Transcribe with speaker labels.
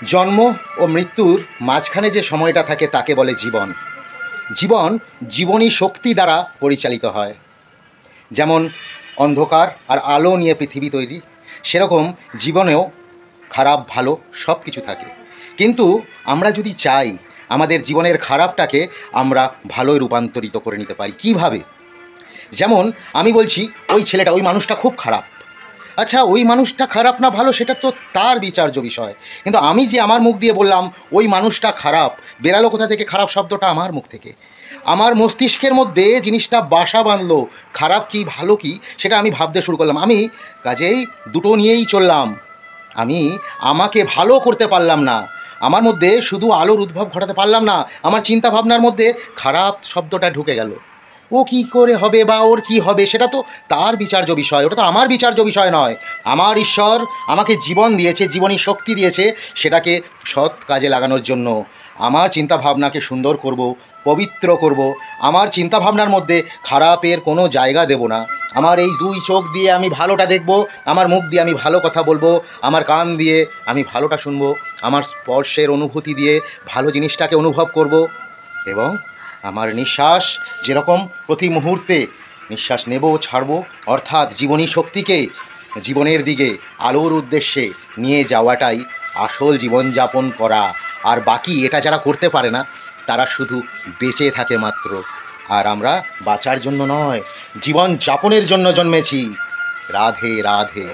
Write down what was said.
Speaker 1: জন্ম ও মৃত্যুর মাঝখানে যে সময়টা থাকে তাকে বলে জীবন। জীবন জীবনী শক্তি দ্বারা পরিচালিত হয়। যেমন অন্ধকার আর আলো নিয়ে পৃথিবী তৈরি, সেরকম জীবনেও খারাপ ভালো সব কিছু থাকে। কিন্তু আমরা যদি চাই আমাদের জীবনের খারাপটাকে আমরা ভালোয় রূপান্তরিত করে নিতে পারি। কিভাবে? যেমন আমি বলছি ওই ছেলেটা, ওই মানুষটা খুব খারাপ। আচ্ছা, ওই মানুষটা খারাপ না ভালো সেটা তো তার বিচার্য বিষয়, কিন্তু আমি যে আমার মুখ দিয়ে বললাম ওই মানুষটা খারাপ, বেরালো কোথা থেকে খারাপ শব্দটা? আমার মুখ থেকে। আমার মস্তিষ্কের মধ্যে জিনিসটা বাসা বাঁধলো, খারাপ কি ভালো কি সেটা আমি ভাবতে শুরু করলাম। আমি কাজেই দুটো নিয়েই চললাম। আমি আমাকে ভালো করতে পারলাম না, আমার মধ্যে শুধু আলোর উদ্ভব ঘটাতে পারলাম না, আমার চিন্তা ভাবনার মধ্যে খারাপ শব্দটা ঢুকে গেল। ও কি করে হবে বা ওর কি হবে সেটা তো তার বিচার্য বিষয়, ওটা তো আমার বিচার্য বিষয় নয়। আমার ঈশ্বর আমাকে জীবন দিয়েছে, জীবনী শক্তি দিয়েছে, সেটাকে সৎ কাজে লাগানোর জন্য। আমার চিন্তা ভাবনাকে সুন্দর করব, পবিত্র করব। আমার চিন্তা ভাবনার মধ্যে খারাপের কোনো জায়গা দেব না। আমার এই দুই চোখ দিয়ে আমি ভালোটা দেখব, আমার মুখ দিয়ে আমি ভালো কথা বলবো, আমার কান দিয়ে আমি ভালোটা শুনবো, আমার স্পর্শের অনুভূতি দিয়ে ভালো জিনিসটাকে অনুভব করব, এবং আমার নিঃশ্বাস যেরকম প্রতি মুহূর্তে নিঃশ্বাস নেব ছাড়ব, অর্থাৎ জীবনী শক্তিকে জীবনের দিকে আলোর উদ্দেশ্যে নিয়ে যাওয়াটাই আসল জীবনযাপন করা। আর বাকি এটা যারা করতে পারে না তারা শুধু বেঁচে থাকে মাত্র। আর আমরা বাঁচার জন্য নয়, জীবন যাপনের জন্য জন্মেছি। রাধে রাধে।